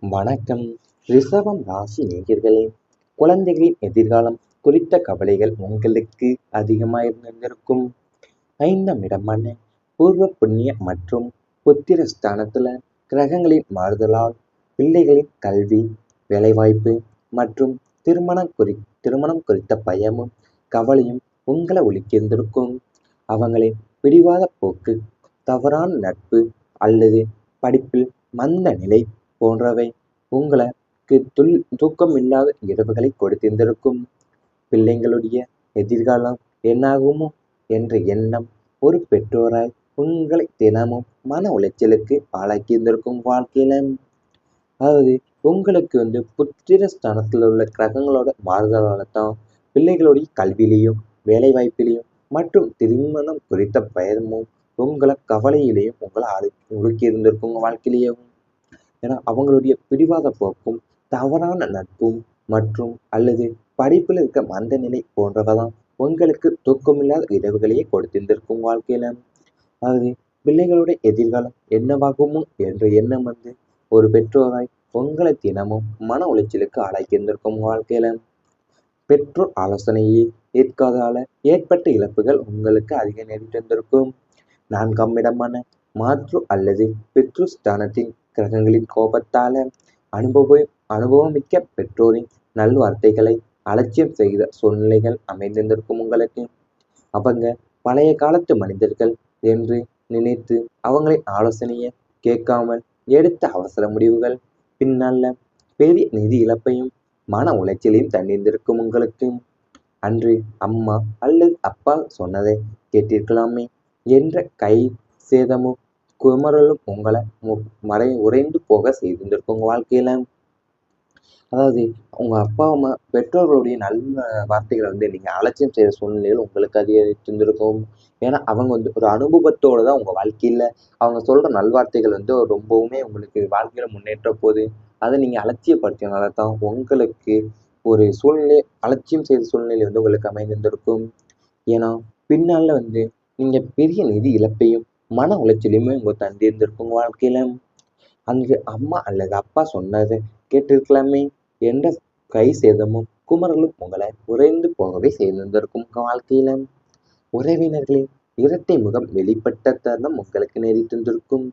வணக்கம். ரிஷபம் ராசி நேயர்களே, குழந்தைகளின் எதிர்காலம் குறித்த கவலைகள் உங்களுக்கு அதிகமாயிருந்திருக்கும். 5ஆம் இடமான பூர்வ புண்ணிய மற்றும் புத்திர ஸ்தானத்துல கிரகங்களின் மாறுதலால் பிள்ளைகளின் கல்வி, வேலைவாய்ப்பு மற்றும் திருமணம் குறித்த பயமும் கவலையும் உங்களை உலுக்கியிருந்திருக்கும். அவங்களின் பிடிவாத போக்கு, தவறான நட்பு அல்லது படிப்பில் மந்த நிலை போன்றவை உங்களுக்கு தூக்கமில்லாத இரவுகளை கொடுத்திருந்திருக்கும். பிள்ளைங்களுடைய எதிர்காலம் என்னாகுமோ என்ற எண்ணம் ஒரு பெற்றோராய் உங்களை தினமும் மன உளைச்சலுக்கு ஆளாக்கியிருந்திருக்கும் வாழ்க்கையில. அதாவது உங்களுக்கு புத்திர ஸ்தானத்தில் உள்ள கிரகங்களோட மாறுதலால தான் பிள்ளைகளுடைய கல்வியிலையும் வேலை வாய்ப்பிலையும் மற்றும் திருமணம் குறித்த பயமும் உங்களை கவலையிலையும் உங்களை உலுக்கி இருந்திருக்கும் உங்க வாழ்க்கையிலேயும். ஏன்னா அவங்களுடைய பிடிவாத போக்கும், தவறான நட்பும் மற்றும் அல்லது படிப்பில் இருக்க மந்த நிலை போன்றவை தான் உங்களுக்கு தூக்கமில்லாத இரவுகளையே கொடுத்திருந்திருக்கும் வாழ்க்கையில. அதாவது பிள்ளைகளுடைய எதிர்காலம் என்னவாகுமோ என்ற எண்ணம் ஒரு பெற்றோராய் உங்களை தினமும் மன உளைச்சலுக்கு ஆளாக்கி இருந்திருக்கும் வாழ்க்கையில. பெற்றோர் ஆலோசனையை ஏற்காதால ஏற்பட்ட இழப்புகள் உங்களுக்கு அதிக நேரிட்டிருந்திருக்கும். 4ஆம் இடமான மாற்று அல்லது பித்ரு ஸ்தானத்தின் கிரகங்களின் கோபத்தால அனுபவமிக்க பெற்றோரின் நல்வார்த்தைகளை அலட்சியம் செய்த சூழ்நிலைகள் அமைந்திருந்திருக்கும் உங்களுக்கு. அவங்க பழைய காலத்து மனிதர்கள் என்று நினைத்து அவங்களின் ஆலோசனையை கேட்காமல் எடுத்த அவசர முடிவுகள் பின்னால பெரிய நிதி இழப்பையும் மன உளைச்சலையும் தண்டிருந்திருக்கும் உங்களுக்கு. அன்று அம்மா அல்லது அப்பா சொன்னதை கேட்டிருக்கலாமே என்ற கை சேதமும் குமரலும் உங்களை உறைந்து போக செய்திருந்திருக்கும் உங்க வாழ்க்கையில. அதாவது உங்க அப்பா அம்மா பெற்றோர்களுடைய நல்ல வார்த்தைகளை நீங்க அலட்சியம் செய்த சூழ்நிலைகள் உங்களுக்கு அதிகரித்திருந்திருக்கும். ஏன்னா அவங்க ஒரு அனுபவத்தோட தான் உங்க வாழ்க்கையில அவங்க சொல்ற நல்வார்த்தைகள் ரொம்பவுமே உங்களுக்கு வாழ்க்கையில முன்னேற்ற போது அதை நீங்க அலட்சியப்படுத்தினால தான் உங்களுக்கு ஒரு சூழ்நிலை அலட்சியம் செய்த சூழ்நிலை உங்களுக்கு அமைந்திருந்திருக்கும். ஏன்னா பின்னால நீங்க பெரிய நிதி இழப்பையும் மன உளைச்சலையுமே உங்க தந்திருந்திருக்கும் வாழ்க்கையில. அன்று அம்மா அல்லது அப்பா சொன்னதை கேட்டிருக்கலாமே என்ற கை சேதமும் குமரலும் உங்களை உறைந்து போகவே செய்திருந்திருக்கும் வாழ்க்கையில. உறவினர்களின் இரட்டை முகம் வெளிப்பட்ட தருணம் உங்களுக்கு நேரிட்டிருந்திருக்கும்.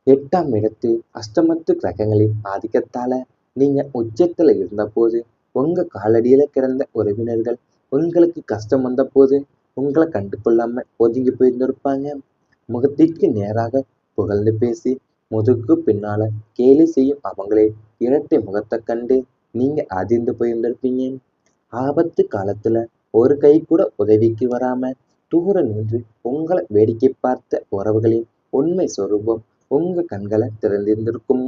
8ஆம் இடத்து அஷ்டமத்து கிரகங்களின் ஆதிக்கத்தால நீங்க உச்சத்துல இருந்த போது உங்க காலடியில கிடந்த உறவினர்கள் உங்களுக்கு கஷ்டம் வந்த போது உங்களை கண்டு கொள்ளாம ஒதுங்கி போயிருந்திருப்பாங்க. முகத்திற்கு நேராக புகழ்ந்து பேசி முதுகு பின்னால கேலி செய்யும் அவங்களே இரட்டை முகத்தை கண்டு நீங்க அதிர்ந்து போயிருந்திருப்பீங்க. ஆபத்து காலத்துல ஒரு கை கூட உதவிக்கு வராம தூர நின்று உங்களை வேடிக்கை பார்த்த உறவுகளின் உண்மை சொரூபம் உங்க கண்களை திறந்திருந்திருக்கும்.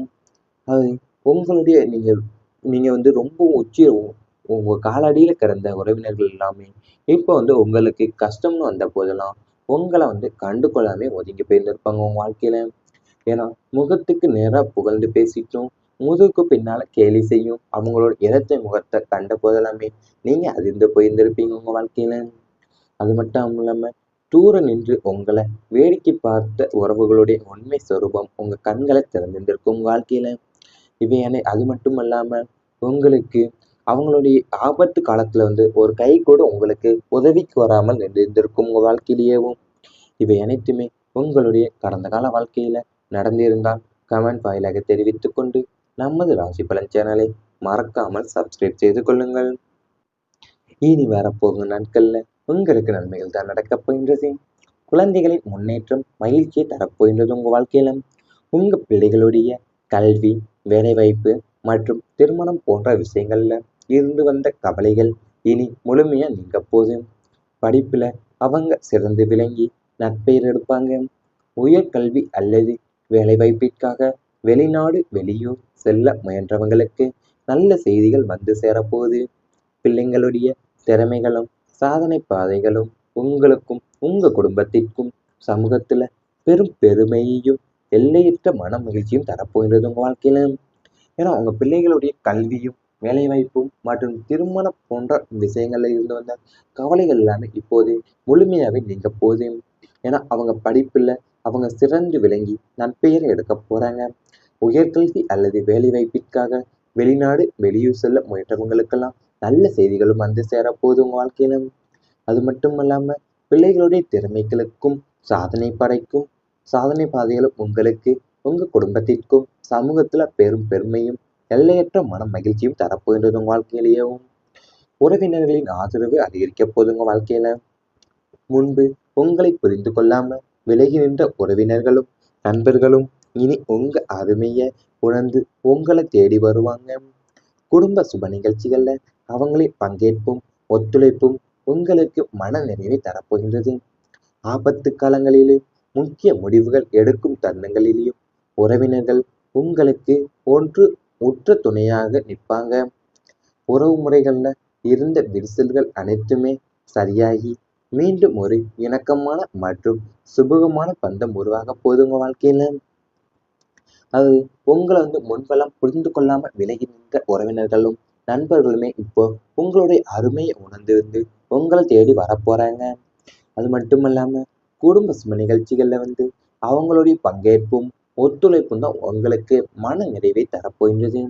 அது உங்களுடைய நீங்க நீங்க ரொம்ப உங்க காலடியில கிடந்த உறவினர்கள் எல்லாமே இப்போ உங்களுக்கு கஷ்டம்னு வந்த போதெல்லாம் உங்களை கண்டு கொள்ளாமே ஒதுங்கி போயிருந்திருப்பாங்க உங்க வாழ்க்கையில. ஏன்னா முகத்துக்கு நேரா புகழ்ந்து பேசிட்டும் முதுகுக்கு பின்னால கேலி செய்யும் அவங்களோட இடத்தை முகத்தை கண்ட போதெல்லாமே நீங்க அதிர்ந்து போயிருந்திருப்பீங்க உங்க வாழ்க்கையில. அது மட்டும் இல்லாம தூர நின்று உங்களை வேடிக்கை பார்த்த உறவுகளுடைய உண்மை சொரூபம் உங்க கண்களை திறந்திருந்திருக்கும் உங்க வாழ்க்கையில. இவையான அது மட்டும் இல்லாம உங்களுக்கு அவங்களுடைய ஆபத்து காலத்துல ஒரு கை கூட உங்களுக்கு உதவிக்கு வராமல் நின்றிருந்திருக்கும் உங்க வாழ்க்கையிலேயேவும். இவை அனைத்துமே உங்களுடைய கடந்த கால வாழ்க்கையில நடந்திருந்தால் கமெண்ட் வாயிலாக தெரிவித்துக் கொண்டு நமது ராசி பலன் சேனலை மறக்காமல் சப்ஸ்கிரைப் செய்து கொள்ளுங்கள். இனி வரப்போகும் நாட்கள்ல உங்களுக்கு நன்மைகள் தான் நடக்கப் போகின்றது. குழந்தைகளின் முன்னேற்றம் மகிழ்ச்சியை தரப்போகின்றது உங்க வாழ்க்கையில. உங்க பிள்ளைகளுடைய கல்வி, வேலைவாய்ப்பு மற்றும் திருமணம் போன்ற விஷயங்கள்ல இருந்து வந்த கவலைகள் இனி முழுமையா நீங்க போது. படிப்புல அவங்க சிறந்து விளங்கி நற்பெயர் எடுப்பாங்க. உயர்கல்வி அல்லது வேலைவாய்ப்பிற்காக வெளிநாடு வெளியூர் செல்ல முயன்றவங்களுக்கு நல்ல செய்திகள் வந்து சேரப்போகுது. பிள்ளைங்களுடைய திறமைகளும் சாதனை பாதைகளும் உங்களுக்கும் உங்க குடும்பத்திற்கும் சமூகத்துல பெரும் பெருமையையும் எல்லையற்ற மன மகிழ்ச்சியும் தரப்போகின்றது உங்க வாழ்க்கையில. ஏன்னா உங்க பிள்ளைகளுடைய கல்வியும் வேலைவாய்ப்பும் மற்றும் திருமணம் போன்ற விஷயங்கள்ல இருந்து வந்த கவலைகள் எல்லாமே இப்போது முழுமையாவே நீங்க போதும். ஏன்னா அவங்க படிப்புல அவங்க சிறந்து விளங்கி நற்பெயரை எடுக்க போறாங்க. உயர்கல்வி அல்லது வேலைவாய்ப்பிற்காக வெளிநாடு வெளியூர் செல்ல முயன்றவங்களுக்கெல்லாம் நல்ல செய்திகளும் வந்து சேரப்போகுது உங்கள் வாழ்க்கையில. அது மட்டும் இல்லாமல் பிள்ளைகளுடைய திறமைகளுக்கும் சாதனை படைக்கும் சாதனை பாதைகளும் உங்களுக்கு உங்கள் குடும்பத்திற்கும் சமூகத்தில் பெரும் பெருமையும் எல்லையற்ற மன மகிழ்ச்சியும் தரப்போகின்றது உங்கள் வாழ்க்கையிலேயும். உறவினர்களின் ஆதரவு அதிகரிக்க போதுங்க வாழ்க்கையில. முன்பு உங்களை புரிந்து கொள்ளாம விலகி நின்ற உறவினர்களும் நண்பர்களும் இனி உங்க அருமையை உணர்ந்து உங்களை தேடி வருவாங்க. குடும்ப சுப நிகழ்ச்சிகள்ல அவங்களின் பங்கேற்பும் ஒத்துழைப்பும் உங்களுக்கு மன நிறைவை தரப்போகின்றது. ஆபத்து காலங்களிலும் முக்கிய முடிவுகள் எடுக்கும் தருணங்களிலும் உறவினர்கள் உங்களுக்கு ஒன்று உற்ற துணையாக நிற்பாங்க. உறவு முறைகள்ல இருந்த விரிசல்கள் அனைத்துமே சரியாகி மீண்டும் ஒரு இணக்கமான மற்றும் சுபகமான பந்தம் உருவாக போதுங்க வாழ்க்கையில. அது உங்களை முன்பெல்லாம் புரிந்து கொள்ளாம விலகி நின்ற உறவினர்களும் நண்பர்களுமே இப்போ உங்களுடைய அருமையை உணர்ந்து உங்களை தேடி வரப்போறாங்க. அது மட்டும் இல்லாம குடும்ப சுப நிகழ்ச்சிகள்ல அவங்களுடைய பங்கேற்பும் ஒத்துழைப்பும் தான் உங்களுக்கு மன நிறைவை தரப்போகின்றது.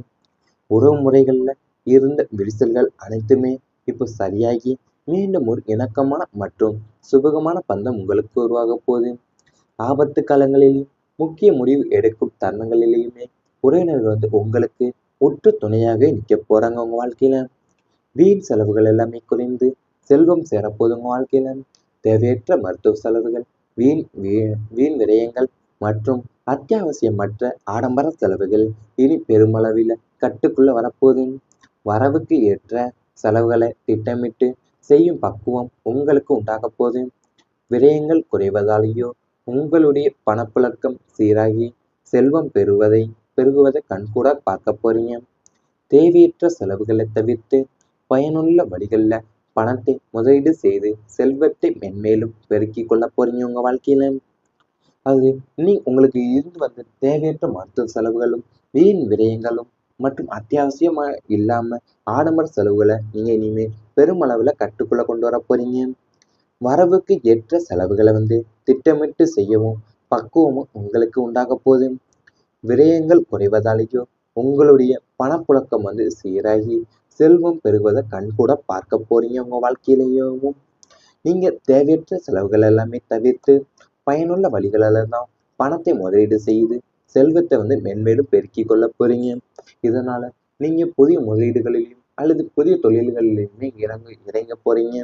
உறவு முறைகள்ல இருந்த விரிசல்கள் அனைத்துமே இப்போ சரியாகி மீண்டும் ஒரு இணக்கமான மற்றும் சுபகமான பந்தம் உங்களுக்கு உருவாக போகுது. ஆபத்து காலங்களிலும் முக்கிய முடிவு எடுக்கும் தருணங்களிலேயுமே உறவினர்கள் உங்களுக்கு உற்ற துணையாக நிற்க போறாங்க உங்க வாழ்க்கையில. வீண் செலவுகள் எல்லாமே குறைந்து செல்வம் சேரப்போது உங்க வாழ்க்கையில. தேவையற்ற மருத்துவ செலவுகள், வீண் வீண் விரயங்கள் மற்றும் அத்தியாவசியமற்ற ஆடம்பர செலவுகள் இனி பெருமளவில் கட்டுக்குள்ள வரப்போகுது. வரவுக்கு ஏற்ற செலவுகளை திட்டமிட்டு செய்யும் பக்குவம் உங்களுக்கு உண்டாக போகுது. விரயங்கள் குறைவதாலேயோ உங்களுடைய பணப்புழக்கம் சீராகி செல்வம் பெருகுவதை கண்கூட பார்க்க போறீங்க. தேவையற்ற செலவுகளை தவிர்த்து பயனுள்ள வழிகளில் பணத்தை முதலீடு செய்து செல்வத்தை மென்மேலும் பெருக்கிக் கொள்ள போறீங்க உங்க வாழ்க்கையில. அது உங்களுக்கு இருந்து வந்த தேவையற்ற மருத்துவ செலவுகளும் வீண் விரயங்களும் மற்றும் அத்தியாவசியமா இல்லாம ஆடம்பர செலவுகளை நீங்க இனிமேல் பெருமளவுல கட்டுக்குள்ள கொண்டு வர போறீங்க. வரவுக்கு ஏற்ற செலவுகளை திட்டமிட்டு செய்யவும் பக்குவமும் உங்களுக்கு உண்டாக போகுது. விரயங்கள் குறைவதாலேயோ உங்களுடைய பணப்புழக்கம் சீராகி செல்வம் பெருகுவதை கண்கூட பார்க்க போறீங்க உங்க வாழ்க்கையிலேயும். நீங்க தேவையற்ற செலவுகள் எல்லாமே தவிர்த்து பயனுள்ள வழிகளில் தான் பணத்தை முதலீடு செய்து செல்வத்தை மென்மேலும் பெருக்கிக் கொள்ள போறீங்க. இதனால நீங்க புதிய முதலீடுகளிலும் அல்லது புதிய தொழில்களிலுமே இறங்க போறீங்க.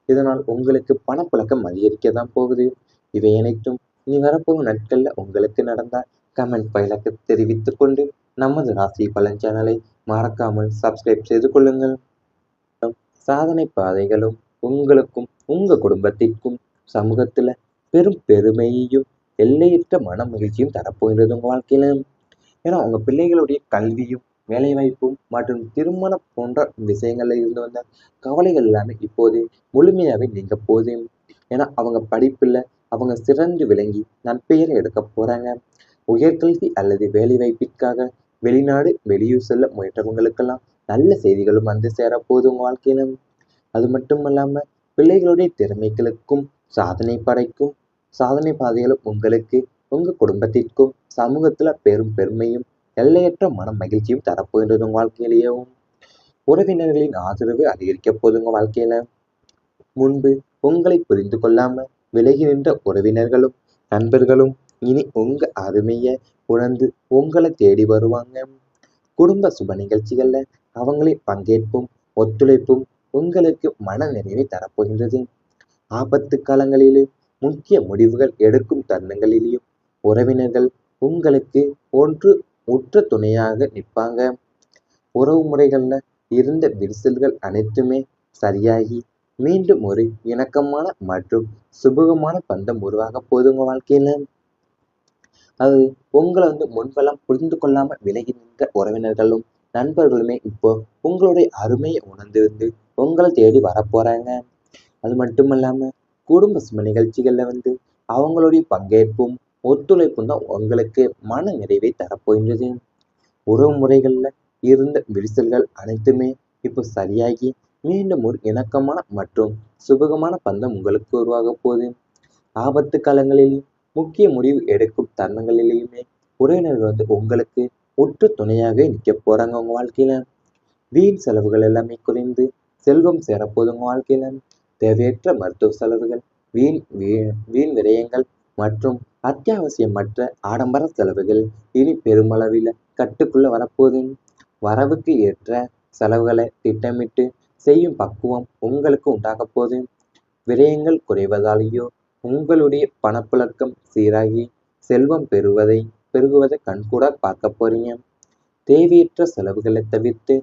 இதனால் உங்களுக்கு பணப்புழக்கம் அதிகரிக்க தான் போகுது. இவை அனைத்தும் இனி வரப்போகும் நாட்கள்ல உங்களுக்கு நடந்தால் கமெண்ட் பயிலக்கு தெரிவித்துக் கொண்டு நமது ராசி பலன் சேனலை மறக்காமல் சப்ஸ்கிரைப் செய்து கொள்ளுங்கள். சாதனை பாதைகளும் உங்களுக்கும் உங்க குடும்பத்திற்கும் சமூகத்துல பெரும் பெருமையையும் எல்லையற்ற மன மகிழ்ச்சியும் தரப்போகின்றது உங்க வாழ்க்கையில. ஏன்னா உங்க பிள்ளைகளுடைய கல்வியும் வேலைவாய்ப்பும் மற்றும் திருமணம் போன்ற விஷயங்கள்ல இருந்து வந்த கவலைகள் எல்லாமே இப்போது முழுமையாவே நீங்க போகுது. ஏன்னா அவங்க படிப்புல அவங்க சிறந்து விளங்கி நற்பெயரை எடுக்க போறாங்க. உயர்கல்வி அல்லது வேலைவாய்ப்பிற்காக வெளிநாடு வெளியூர் செல்ல முயன்றவங்களுக்கெல்லாம் நல்ல செய்திகளும் வந்து சேரப்போகுது உங்க வாழ்க்கையில. அது மட்டும் இல்லாம பிள்ளைகளுடைய திறமைகளுக்கும் சாதனை படைக்கும் சாதனை பாதைகளும் உங்களுக்கு உங்க குடும்பத்திற்கும் சமூகத்துல பெரும் பெருமையும் எல்லையற்ற மன மகிழ்ச்சியும் தரப்போகின்றது உங்க வாழ்க்கையிலேயும். உறவினர்களின் ஆதரவு அதிகரிக்க போதுங்க வாழ்க்கையில. முன்பு உங்களை புரிந்து கொள்ளாம விலகி நின்ற உறவினர்களும் நண்பர்களும் இனி உங்க அருமையை உணர்ந்து உங்களை தேடி வருவாங்க. குடும்ப சுப நிகழ்ச்சிகள்ல அவங்களின் பங்கேற்பும் ஒத்துழைப்பும் உங்களுக்கு மன நிறைவை தரப்போகின்றது. ஆபத்து காலங்களிலும் முக்கிய முடிவுகள் எடுக்கும் தருணங்களிலும் உறவினர்கள் உங்களுக்கு ஒன்று உற்ற துணையாக நிற்பாங்க. உறவு முறைகள்ல இருந்த விரிசல்கள் அனைத்துமே சரியாகி மீண்டும் ஒரு இணக்கமான மற்றும் சுபகமான பந்தம் உருவாக போதுங்க வாழ்க்கையில. அது உங்களை முன்பெல்லாம் புரிந்து கொள்ளாம விலகி நின்ற உறவினர்களும் நண்பர்களுமே இப்போ உங்களுடைய அருமையை உணர்ந்து உங்களை தேடி வரப்போறாங்க. அது மட்டும் இல்லாம குடும்ப சும நிகழ்ச்சிகள்ல அவங்களுடைய பங்கேற்பும் ஒத்துழைப்பும் தான் உங்களுக்கு மன நிறைவை தரப்போகின்றது. உறவு முறைகள்ல இருந்த விரிசல்கள் அனைத்துமே இப்போ சரியாகி மீண்டும் ஒரு இணக்கமான மற்றும் சுபகமான பந்தம் உங்களுக்கு உருவாக போகுது. ஆபத்து காலங்களிலும் முக்கிய முடிவு எடுக்கும் தருணங்களிலேயுமே உறவினர்கள் உங்களுக்கு உற்ற துணையாக நிற்க போறாங்க உங்க வாழ்க்கையில. வீண் செலவுகள் எல்லாமே குறைந்து செல்வம் சேரப்போகுது உங்க வாழ்க்கையில. தேவையற்ற மருத்துவ செலவுகள், வீண் வீண் விரயங்கள் மற்றும் அத்தியாவசியமற்ற ஆடம்பர செலவுகள் இனி பெருமளவில் கட்டுக்குள்ள வரப்போகுது. வரவுக்கு ஏற்ற செலவுகளை திட்டமிட்டு செய்யும் பக்குவம் உங்களுக்கு உண்டாக போகுது. விரயங்கள் குறைவதாலேயோ உங்களுடைய பணப்புழக்கம் சீராகி செல்வம் பெருகுவதை கண்கூட பார்க்க போறீங்க. தேவையற்ற செலவுகளை தவிர்த்து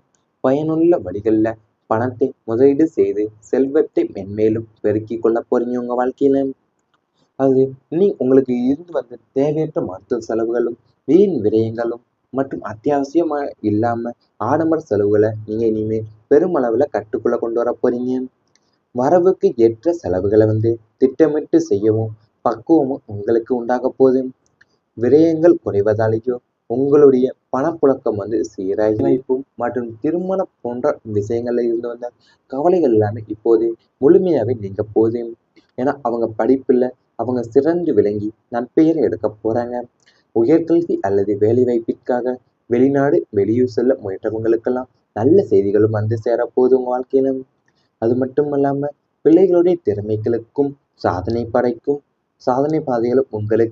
பயனுள்ள வழிகளில் பணத்தை முதலீடு செய்து செல்வத்தை மென்மேலும் பெருக்கிக் கொள்ள போறீங்க உங்க வாழ்க்கையில. அது உங்களுக்கு இருந்து வந்த தேவையற்ற மருத்துவ செலவுகளும் வீண் விரயங்களும் மற்றும் அத்தியாவசியமா இல்லாம ஆடம்பர செலவுகளை நீங்க இனிமேல் பெருமளவுல கட்டுக்குள்ள கொண்டு வர போறீங்க. வரவுக்கு ஏற்ற செலவுகளை திட்டமிட்டு செய்யவும் பக்குவமும் உங்களுக்கு உண்டாக போகுது. விரயங்கள் குறைவதாலேயோ உங்களுடைய பணப்புழக்கம் சீராகி வைப்பும் மற்றும் திருமணம் போன்ற விஷயங்கள்ல இருந்து வந்த கவலைகள் எல்லாமே இப்போது முழுமையாவே நீங்க போகுது. ஏன்னா அவங்க படிப்புல அவங்க சிறந்து விளங்கி நற்பெயரை எடுக்க போறாங்க. உயர்கல்வி அல்லது வேலை வாய்ப்பிற்காக வெளிநாடு வெளியூர் செல்ல முயன்றவங்களுக்கெல்லாம் நல்ல செய்திகளும் சேரப்போகுது உங்க வாழ்க்கையில. அது மட்டும் இல்லாம பிள்ளைகளுடைய திறமைகளுக்கும் சாதனை பாதைகளும் உங்களுக்கு